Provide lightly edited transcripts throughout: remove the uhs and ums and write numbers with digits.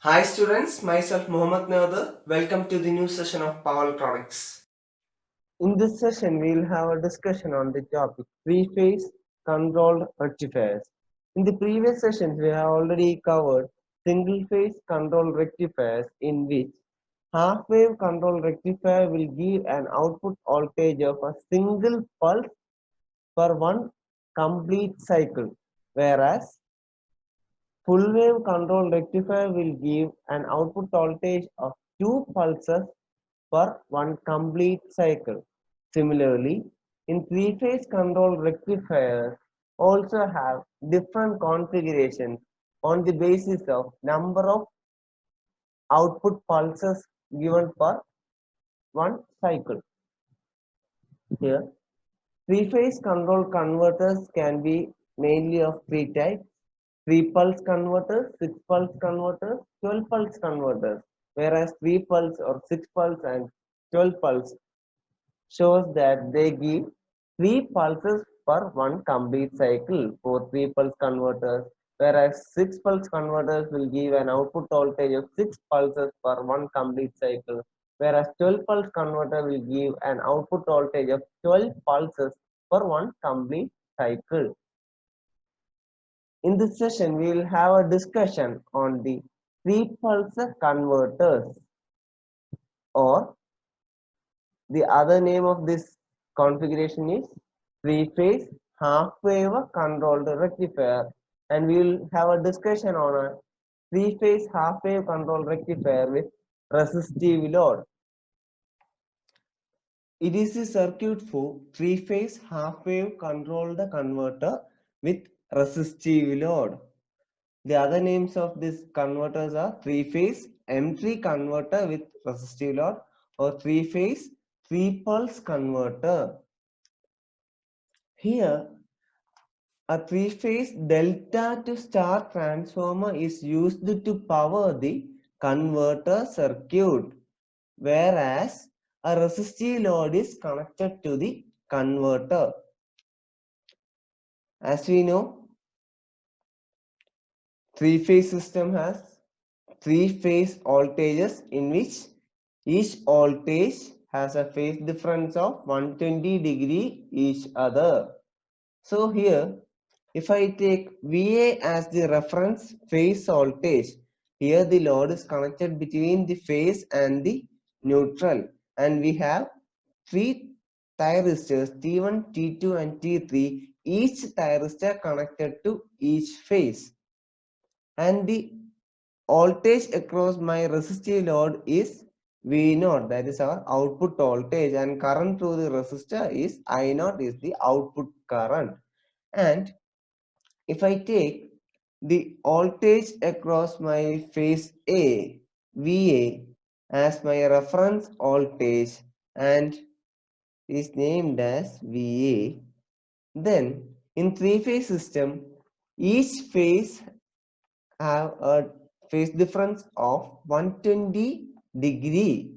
Hi students, myself Mohammad Nader. Welcome to the new session of Power Electronics. In this session, we'll have a discussion on the topic three-phase controlled rectifiers. In the previous sessions, we have already covered single-phase control rectifiers in which half-wave control rectifier will give an output voltage of a single pulse for one complete cycle, whereas full-wave control rectifier will give an output voltage of two pulses for one complete cycle. Similarly, in three-phase control rectifiers also have different configurations on the basis of number of output pulses given per one cycle. Here, three-phase control converters can be mainly of three types: 3 pulse converters, 6 pulse converters, 12 pulse converters, whereas 3 pulse or 6 pulse and 12 pulse shows that they give 3 pulses per one complete cycle for 3 pulse converters, whereas 6 pulse converters will give an output voltage of 6 pulses per one complete cycle, whereas 12 pulse converter will give an output voltage of 12 pulses per one complete cycle. In this session, we will have a discussion on the 3 pulse converters, or the other name of this configuration is three-phase half-wave controlled rectifier, and we will have a discussion on a three-phase half-wave controlled rectifier with resistive load. It is a circuit for three-phase half-wave controlled converter with resistive load. The other names of these converters are three-phase M3 converter with resistive load or three-phase 3-pulse converter. Here, a three-phase delta to star transformer is used to power the converter circuit, whereas a resistive load is connected to the converter. As we know, three-phase system has three-phase voltages in which each voltage has a phase difference of 120 degree each other. So here, if I take VA as the reference phase voltage, here the load is connected between the phase and the neutral, and we have three thyristors T1, T2 and T3, each thyristor connected to each phase, and the voltage across my resistive load is V0, that is our output voltage, and current through the resistor is I0, is the output current. And if I take the voltage across my phase A, VA, as my reference voltage and is named as VA, then in three-phase system, each phase have a phase difference of 120 degree.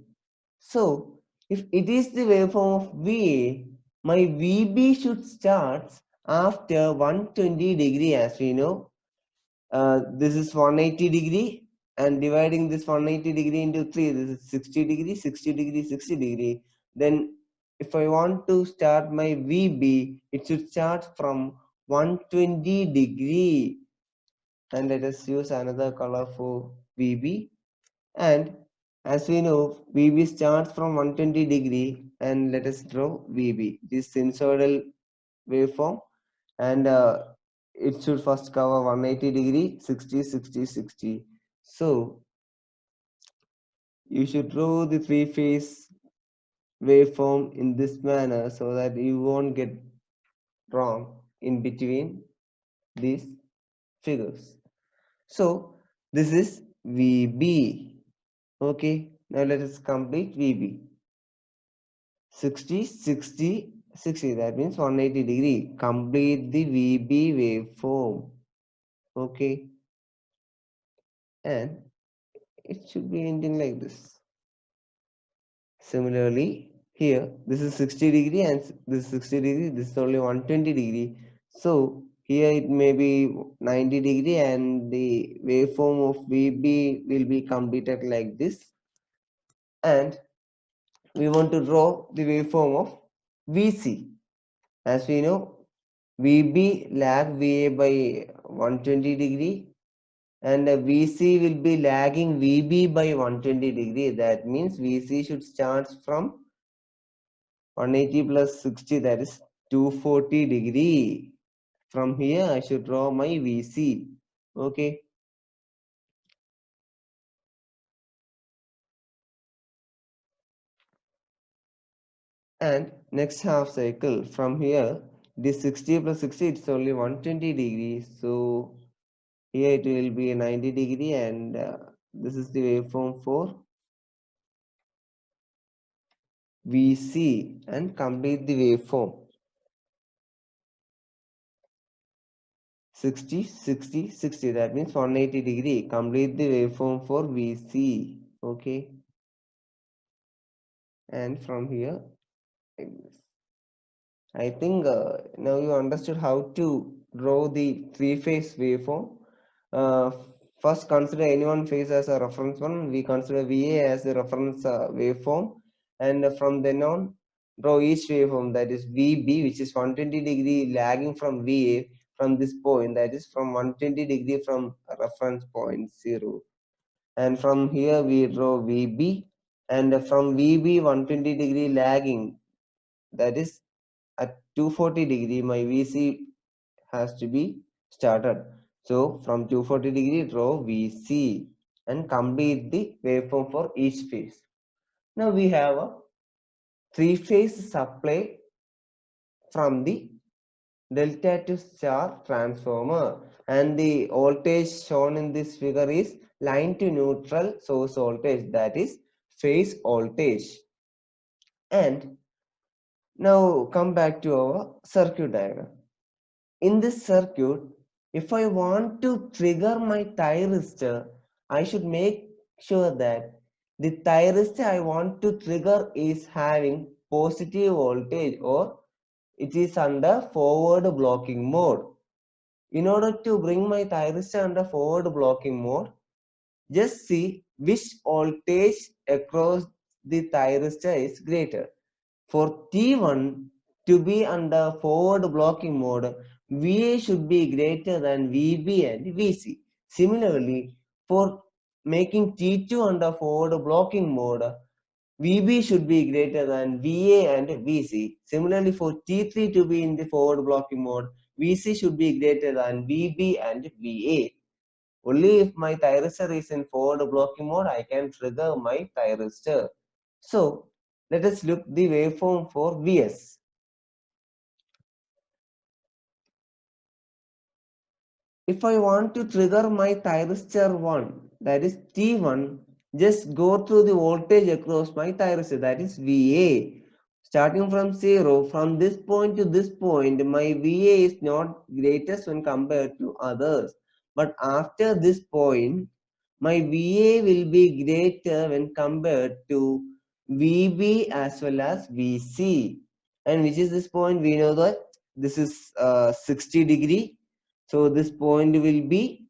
So if it is the waveform of VA, my VB should start after 120 degree. As we know, this is 180 degree, and dividing this 180 degree into 3, this is 60 degree, 60 degree, 60 degree. Then if I want to start my VB, it should start from 120 degree. And let us use another color for VB. And as we know, VB starts from 120 degree, and let us draw VB. This sinusoidal waveform, and it should first cover 180 degree, 60, 60, 60. So you should draw the three-phase waveform in this manner so that you won't get wrong in between these figures. So this is VB. Okay, now let us complete VB. 60, 60, 60, that means 180 degree. Complete the VB waveform. Okay, and it should be ending like this. Similarly, here this is 60 degree and this is 60 degree, this is only 120 degree. So here it may be 90 degree and the waveform of VB will be completed like this. And we want to draw the waveform of VC. As we know, VB lag VA by 120 degree and VC will be lagging VB by 120 degree. That means VC should start from 180 plus 60, that is 240 degree. From here I should draw my VC. Okay. And next half cycle, from here this 60 plus 60, it's only 120 degrees. So here it will be 90 degree and this is the waveform for VC and complete the waveform. 60, 60, 60, that means 180 degree. Complete the waveform for VC. Okay. And from here, like this. I think now you understood how to draw the three-phase waveform. Uh, First, consider any one phase as a reference one. We consider VA as a reference waveform, and from then on, draw each waveform, that is VB, which is 120 degree lagging from VA from this point, that is from 120 degree from reference point 0. And from here we draw VB, and from VB 120 degree lagging, that is at 240 degree my VC has to be started. So from 240 degree draw VC and complete the waveform for each phase. Now we have a three-phase supply from the delta to star transformer, and the voltage shown in this figure is line to neutral source voltage, that is phase voltage. And now come back to our circuit diagram. In this circuit, if I want to trigger my thyristor, I should make sure that the thyristor I want to trigger is having positive voltage or it is under forward blocking mode. In order to bring my thyristor under forward blocking mode, just see which voltage across the thyristor is greater. For T1 to be under forward blocking mode, VA should be greater than VB and VC. Similarly, for making T2 under forward blocking mode, VB should be greater than VA and VC. Similarly, for T3 to be in the forward blocking mode, VC should be greater than VB and VA. Only if my thyristor is in forward blocking mode, I can trigger my thyristor. So, let us look the waveform for Vs. If I want to trigger my thyristor 1, that is T1, just go through the voltage across my thyristor, that is VA. Starting from 0, from this point to this point, my VA is not greatest when compared to others. But after this point, my VA will be greater when compared to VB as well as VC. And which is this point? We know that this is 60 degree. So this point will be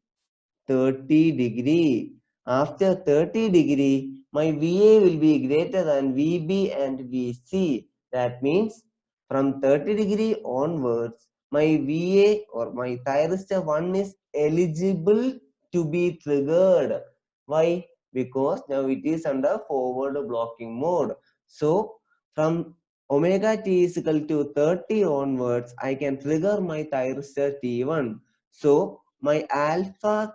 30 degree. After 30 degree, my VA will be greater than VB and VC. That means from 30 degree onwards, my VA or my thyristor 1 is eligible to be triggered. Why? Because now it is under forward blocking mode. So from omega t is equal to 30 onwards, I can trigger my thyristor T1. So my alpha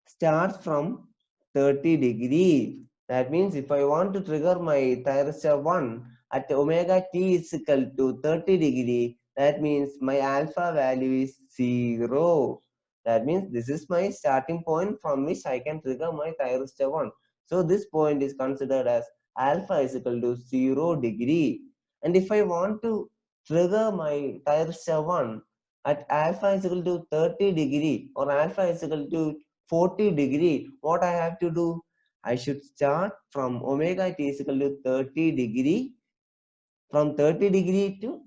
starts from 30 degree. That means if I want to trigger my thyristor 1 at omega t is equal to 30 degree, that means my alpha value is 0. That means this is my starting point from which I can trigger my thyristor 1. So this point is considered as alpha is equal to 0 degree. And if I want to trigger my thyristor 1 at alpha is equal to 30 degree or alpha is equal to 40 degree, what I have to do? I should start from omega t is equal to 30 degree, from 30 degree to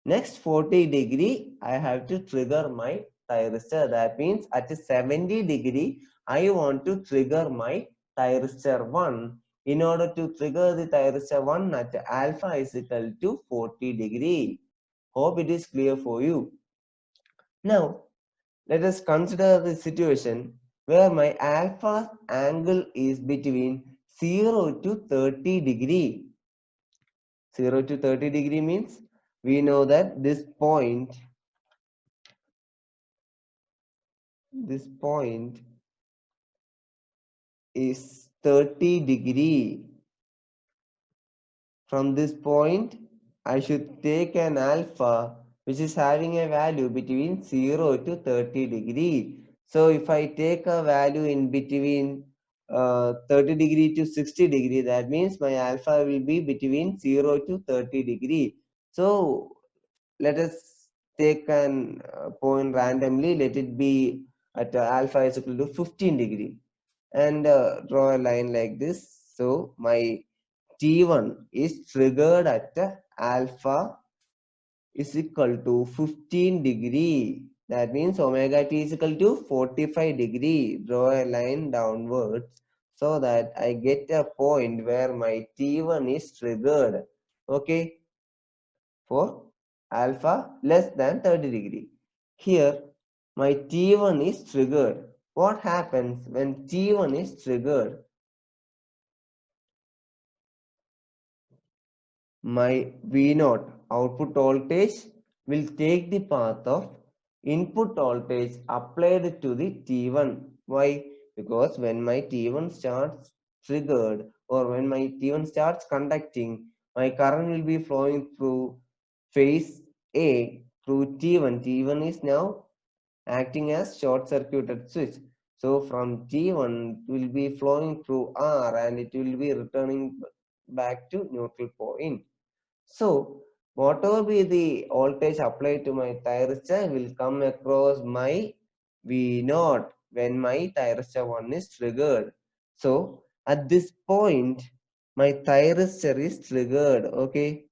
Next 40 degree, I have to trigger my thyristor. That means at 70 degree, I want to trigger my thyristor 1. In order to trigger the thyristor 1 at alpha is equal to 40 degree. Hope it is clear for you. Now, let us consider the situation where my alpha angle is between 0 to 30 degree. 0 to 30 degree means we know that this point is 30 degree. From this point, I should take an alpha which is having a value between 0 to 30 degree. So if I take a value in between 30 degree to 60 degree, that means my alpha will be between 0 to 30 degree. So let us take an point randomly. Let it be at alpha is equal to 15 degree and draw a line like this. So my T1 is triggered at alpha is equal to 15 degree. That means omega t is equal to 45 degree. Draw a line downwards so that I get a point where my T1 is triggered. Okay, for alpha less than 30 degree. Here my T1 is triggered. What happens when T1 is triggered? My V0 output voltage will take the path of input voltage applied to the T1. Why? Because when my T1 starts triggered or when my T1 starts conducting, my current will be flowing through phase A through T1. T1 is now acting as short circuited switch. So from T1 it will be flowing through R and it will be returning back to neutral point. So whatever be the voltage applied to my thyristor will come across my V0 when my thyristor 1 is triggered. So at this point my thyristor is triggered. Okay,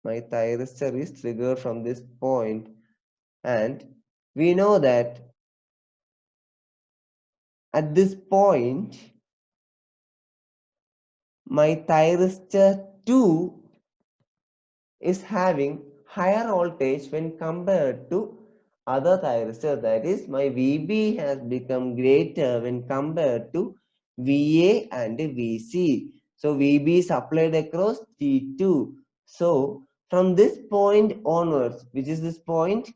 my thyristor is triggered from this point, and we know that at this point my thyristor 2 is having higher voltage when compared to other thyristors. That is, my VB has become greater when compared to VA and VC. So VB is applied across T2. So from this point onwards, which is this point,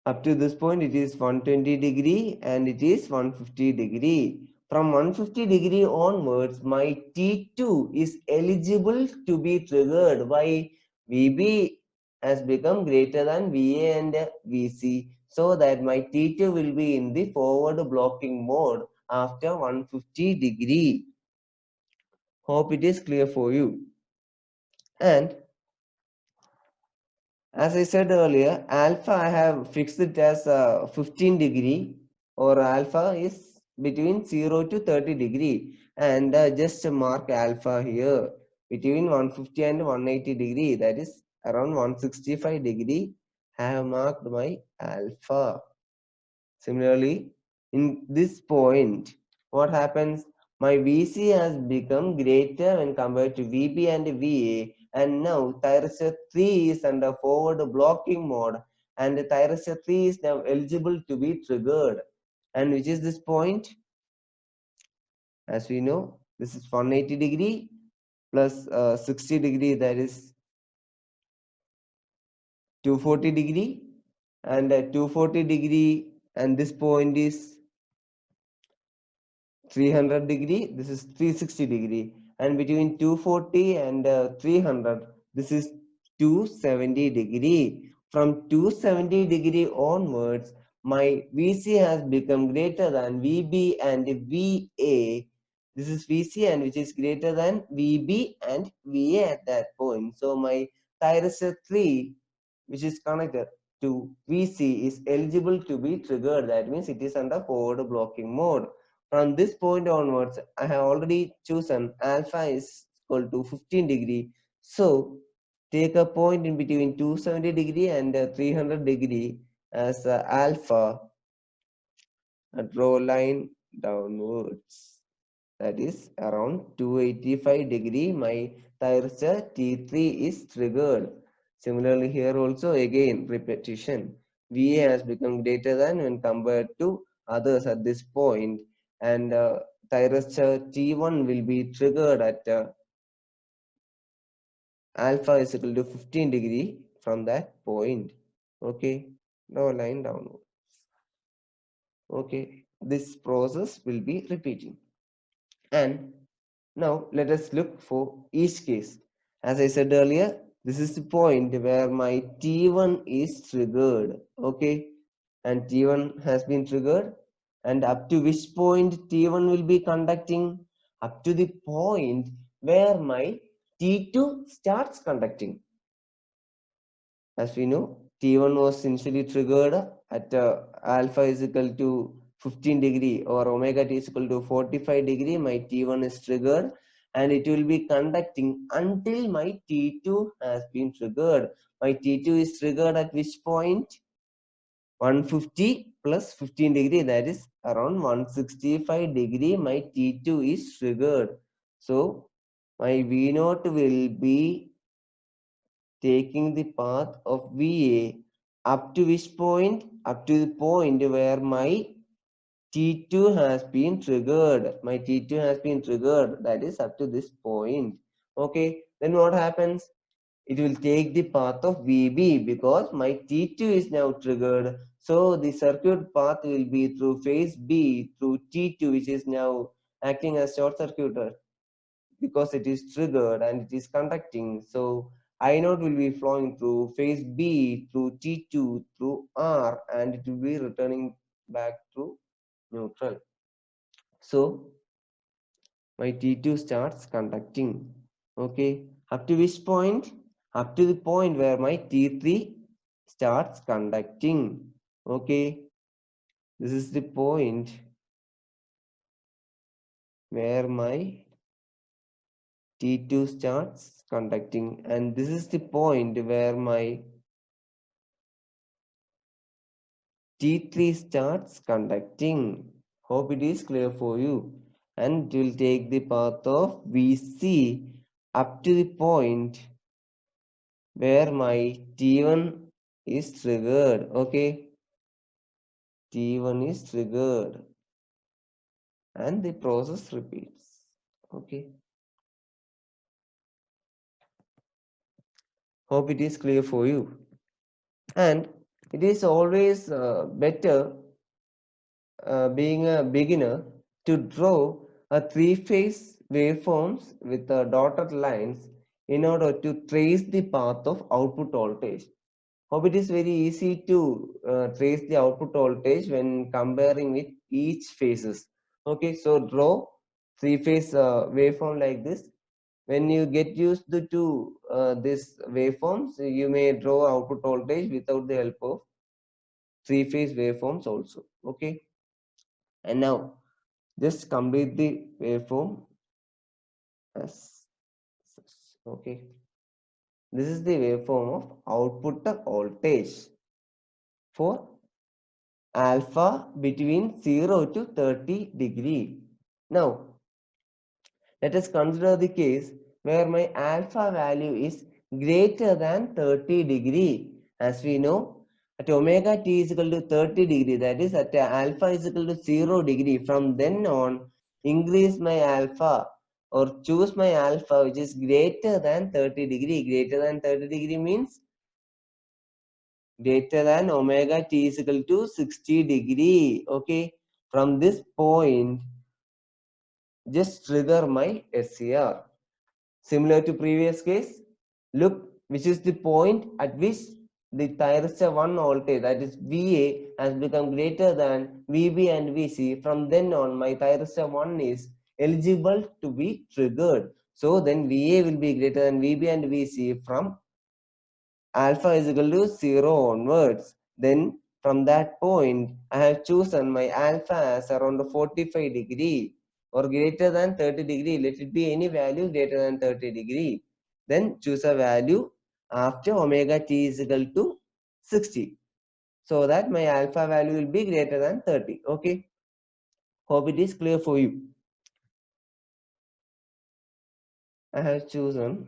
up to this point it is 120 degree and it is 150 degree. From 150 degree onwards, my T2 is eligible to be triggered. Why? VB has become greater than VA and VC, so that my T2 will be in the forward blocking mode after 150 degree. Hope it is clear for you. And as I said earlier, alpha I have fixed it as 15 degree, or alpha is between 0 to 30 degree, and just mark alpha here between 150 and 180 degree, that is around 165 degree. I have marked my alpha. Similarly, in this point, what happens? My VC has become greater when compared to VB and VA, and now thyristor 3 is under forward blocking mode, and the thyristor 3 is now eligible to be triggered. And which is this point? As we know, this is 180 degree plus 60 degree, that is 240 degree, and 240 degree, and this point is 300 degree, this is 360 degree, and between 240 and 300 this is 270 degree. From 270 degree onwards, my VC has become greater than VB and VA. This is VC and which is greater than VB and VA at that point. So my thyristor 3 which is connected to VC is eligible to be triggered. That means it is under forward blocking mode. From this point onwards, I have already chosen alpha is equal to 15 degree. So take a point in between 270 degree and 300 degree as alpha and draw line downwards. That is around 285 degree. My thyristor T3 is triggered. Similarly here also again repetition. VA has become greater than when compared to others at this point, and thyristor T1 will be triggered at alpha is equal to 15 degree from that point. Okay, draw a line downward. Okay, this process will be repeating. And now let us look for each case. As I said earlier, this is the point where my T1 is triggered. Okay, and T1 has been triggered, and up to which point T1 will be conducting? Up to the point where my T2 starts conducting. As we know, T1 was initially triggered at alpha is equal to 15 degree or omega t is equal to 45 degree. My T1 is triggered and it will be conducting until my T2 has been triggered. My T2 is triggered at which point? 150 plus 15 degree, that is around 165 degree. My T2 is triggered. So my V0 will be taking the path of VA up to which point? Up to the point where my T2 has been triggered. My T2 has been triggered. That is up to this point. Okay. Then what happens? It will take the path of VB because my T2 is now triggered. So the circuit path will be through phase B through T2, which is now acting as short circuiter because it is triggered and it is conducting. So I naught will be flowing through phase B through T2 through R and it will be returning back to neutral. So my T2 starts conducting. Okay, up to which point? Up to the point where my T3 starts conducting. Okay, this is the point where my T2 starts conducting, and this is the point where my T3 starts conducting. Hope it is clear for you. And it will take the path of VC up to the point where my T1 is triggered. Okay, T1 is triggered, and the process repeats. Okay, hope it is clear for you. And it is always better being a beginner to draw a three-phase waveforms with dotted lines in order to trace the path of output voltage. Hope it is very easy to trace the output voltage when comparing with each phases. Okay, so draw three-phase waveform like this. When you get used to this waveforms, you may draw output voltage without the help of three-phase waveforms also. Okay, and now just complete the waveform as such. Okay, this is the waveform of output voltage for alpha between 0 to 30 degree. Now let us consider the case where my alpha value is greater than 30 degree. As we know, at omega t is equal to 30 degree, that is at alpha is equal to 0 degree. From then on, increase my alpha or choose my alpha which is greater than 30 degree. Greater than 30 degree means greater than omega t is equal to 60 degree. Okay, from this point, just trigger my SCR. Similar to previous case, look which is the point at which the thyristor 1 voltage, that is VA, has become greater than VB and VC. From then on, my thyristor 1 is eligible to be triggered. So then VA will be greater than VB and VC from alpha is equal to 0 onwards. Then from that point, I have chosen my alpha as around 45 degree or greater than 30 degree. Let it be any value greater than 30 degree. then choose a value after omega t is equal to 60, so that my alpha value will be greater than 30. Okay, hope it is clear for you. I have chosen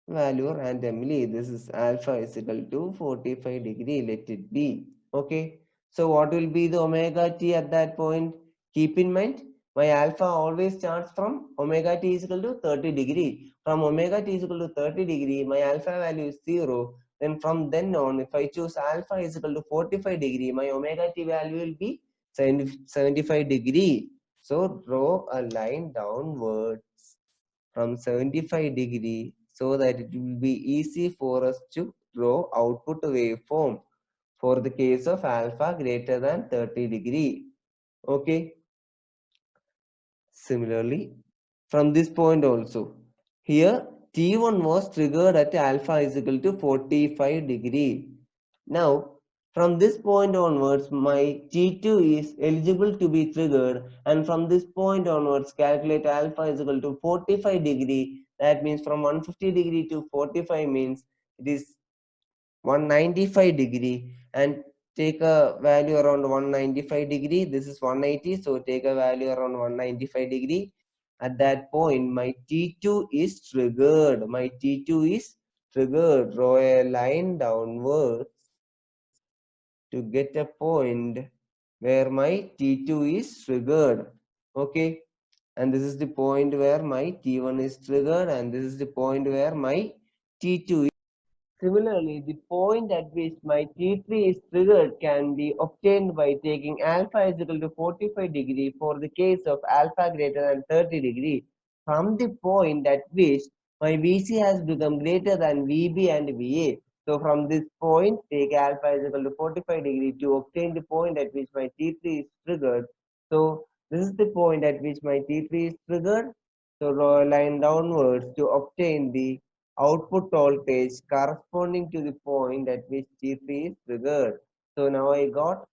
value randomly. This is alpha is equal to 45 degree. Let it be. Okay. So what will be the omega t at that point? Keep in mind, my alpha always starts from omega t is equal to 30 degree. From omega t is equal to 30 degree, my alpha value is 0. Then from then on, if I choose alpha is equal to 45 degree, my omega t value will be 75 degree. So draw a line downwards from 75 degree so that it will be easy for us to draw output waveform for the case of alpha greater than 30 degree. Okay. Similarly, from this point also, here T1 was triggered at alpha is equal to 45 degree. Now, from this point onwards, my T2 is eligible to be triggered, and from this point onwards, calculate alpha is equal to 45 degree. That means from 150 degree to 45 means it is 195 degree, and take a value around 195 degree. This is 180, so take a value around 195 degree. At that point, my T2 is triggered. My T2 is triggered. Draw a line downwards to get a point where my T2 is triggered. Okay, and this is the point where my T1 is triggered, and this is the point where my T2 is. Similarly, the point at which my T3 is triggered can be obtained by taking alpha is equal to 45 degree for the case of alpha greater than 30 degree. From the point at which my VC has become greater than VB and VA. So from this point, take alpha is equal to 45 degree to obtain the point at which my T3 is triggered. So this is the point at which my T3 is triggered. So draw a line downwards to obtain the output voltage corresponding to the point at which T3 is triggered. So now I got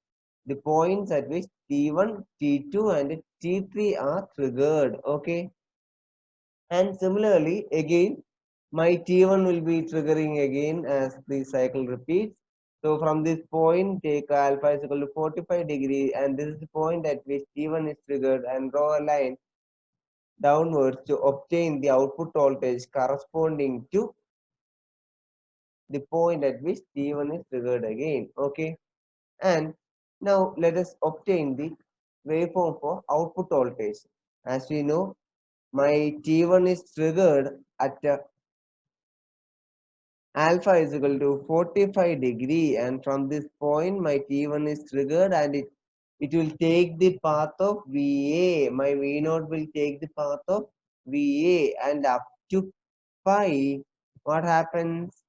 the points at which T1, T2 and T3 are triggered. Okay. And similarly, again, my T1 will be triggering again as the cycle repeats. So from this point, take alpha is equal to 45 degree, and this is the point at which T1 is triggered, and draw a line downwards to obtain the output voltage corresponding to the point at which T1 is triggered again. Okay. And now let us obtain the waveform for output voltage. As we know, my T1 is triggered at alpha is equal to 45 degree, and from this point my T1 is triggered, and it will take the path of VA. My V0 will take the path of VA, and up to pi, what happens?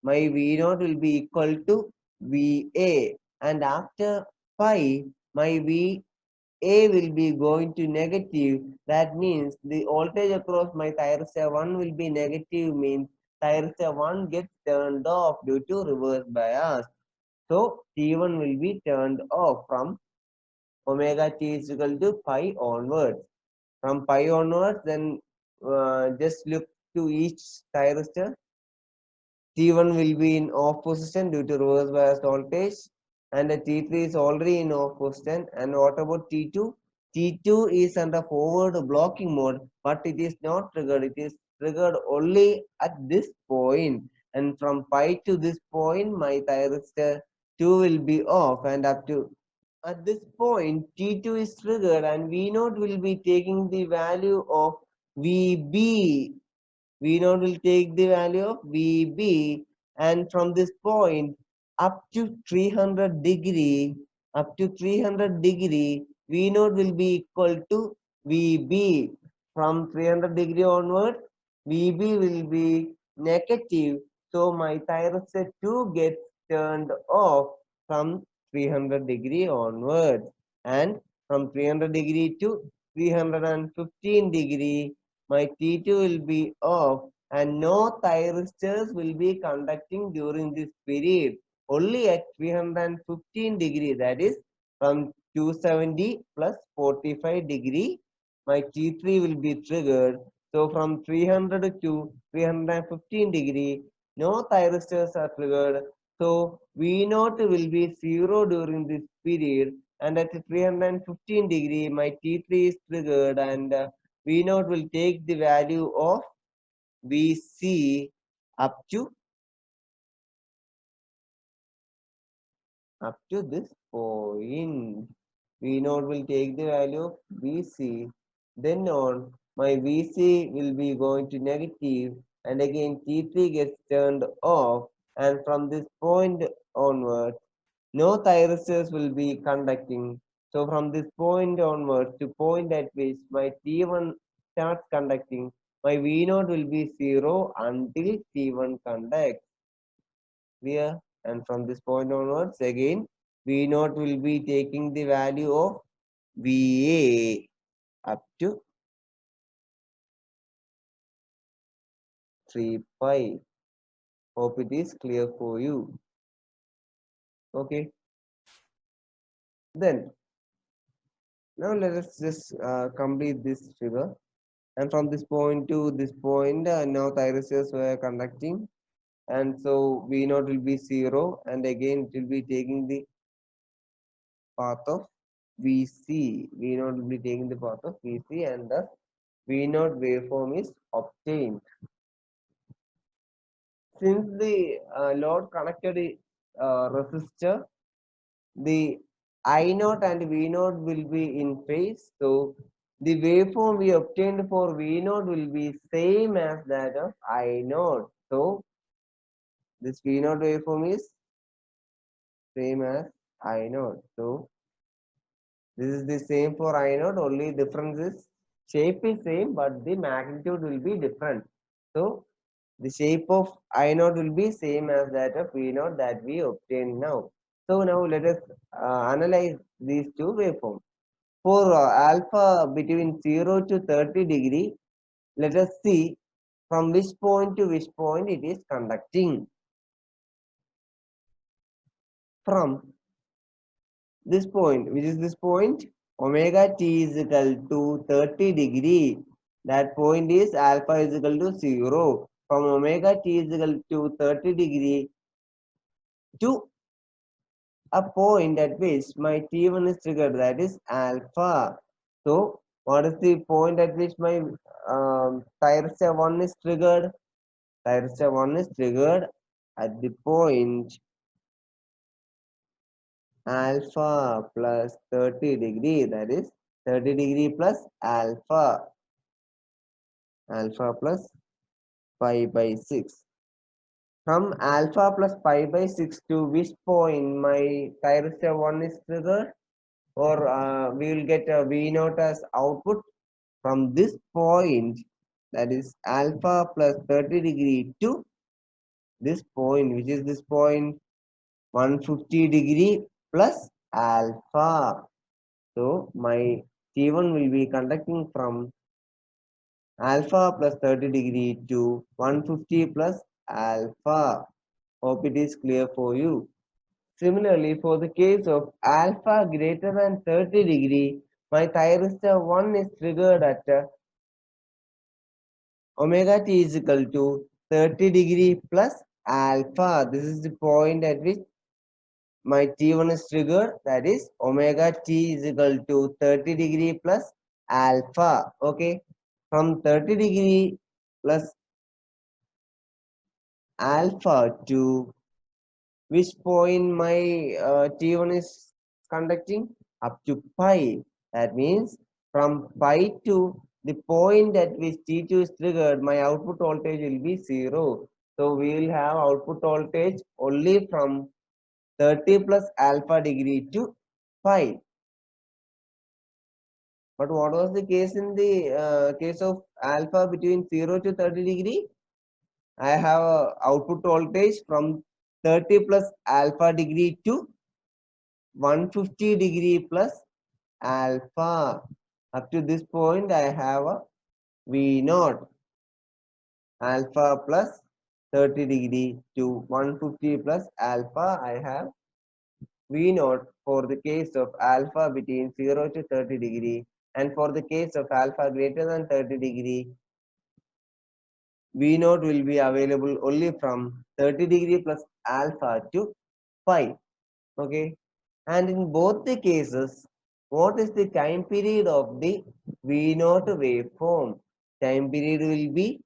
My V0 will be equal to VA, and after pi, my VA will be going to negative. That means the voltage across my thyristor 1 will be negative, means thyristor 1 gets turned off due to reverse bias. So T1 will be turned off from omega t is equal to pi onwards. From pi onwards, then just look to each thyristor. T1 will be in off position due to reverse bias voltage, and the T3 is already in off position. And what about T2? T2 is under forward blocking mode, but it is not triggered. It is triggered only at this point. And from pi to this point, my thyristor 2 will be off, and up to at this point T2 is triggered, and V0 will be taking the value of VB. V0 will take the value of VB, and from this point up to 300 degree, V0 will be equal to VB. From 300 degree onward, VB will be negative. So my thyroxide 2 gets turned off from 300 degree onwards, and from 300 degree to 315 degree, my T2 will be off, and no thyristors will be conducting during this period. Only at 315 degree, that is from 270 plus 45 degree, my T3 will be triggered. So from 300 to 315 degree, no thyristors are triggered. So V naught will be 0 during this period, and at 315 degree, my T3 is triggered, and V naught will take the value of Vc up to this point. V naught will take the value of Vc. Then on, my Vc will be going to negative, and again T3 gets turned off, and from this point onwards, no thyristors will be conducting. So from this point onwards to point at which my T1 starts conducting, my V naught will be 0 until T1 conducts. Clear? And from this point onwards, again V naught will be taking the value of Va up to 3 pi. Hope it is clear for you. Okay. Then now let us just complete this figure. And from this point to this point, now thyristors were conducting, and so V naught will be 0, and again it will be taking the path of Vc. V naught will be taking the path of Vc, and thus V naught waveform is obtained. Since the load connected resistor, the I naught and V naught will be in phase. So the waveform we obtained for V naught will be same as that of I naught. So this V naught waveform is same as I naught. So this is the same for I naught, only difference is shape is same, but the magnitude will be different. So the shape of I naught will be same as that of V naught that we obtained now. So now let us analyze these two waveforms. For alpha between 0 to 30 degree, let us see from which point to which point it is conducting. From this point, which is this point, omega t is equal to 30 degree. That point is alpha is equal to 0. From omega t is equal to 30 degree to a point at which my T1 is triggered, that is alpha. So what is the point at which my thyristor 1 is triggered? Thyristor 1 is triggered at the point alpha plus 30 degree, that is 30 degree plus alpha, alpha plus pi by 6. From alpha plus pi by 6 to which point my thyristor 1 is triggered? Or we will get a V naught as output from this point, that is alpha plus 30 degree to this point, which is this point 150 degree plus alpha. So my T1 will be conducting from alpha plus 30 degree to 150 plus alpha. Hope it is clear for you. Similarly, for the case of alpha greater than 30 degree, my thyristor 1 is triggered at omega t is equal to 30 degree plus alpha. This is the point at which my T1 is triggered, that is omega t is equal to 30 degree plus alpha. Okay, from 30 degree plus alpha to which point my T1 is conducting? Up to pi. That means from pi to the point at which T2 is triggered, my output voltage will be 0. So we will have output voltage only from 30 plus alpha degree to pi. But what was the case in the case of alpha between 0 to 30 degree? I have a output voltage from 30 plus alpha degree to 150 degree plus alpha. Up to this point, I have a V naught alpha plus 30 degree to 150 plus alpha. I have V naught for the case of alpha between 0 to 30 degree, and for the case of alpha greater than 30 degree, V naught will be available only from 30 degree plus alpha to pi. Okay. And in both the cases, what is the time period of the V naught waveform? Time period will be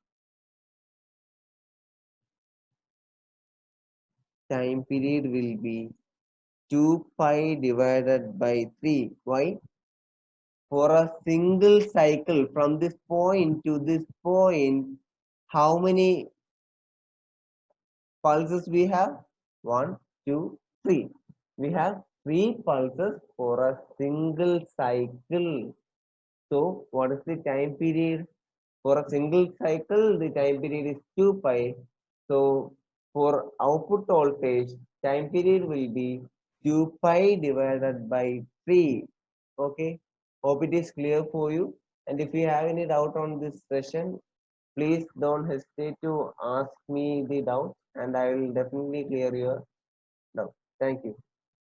2 pi divided by 3. Why? For a single cycle from this point to this point, how many pulses we have? 1, 2, 3. We have 3 pulses for a single cycle. So, what is the time period? For a single cycle, the time period is 2 pi. So, for output voltage, time period will be 2 pi divided by 3. Okay. Hope it is clear for you. And if you have any doubt on this session, please don't hesitate to ask me the doubt and I will definitely clear your doubt. Thank you.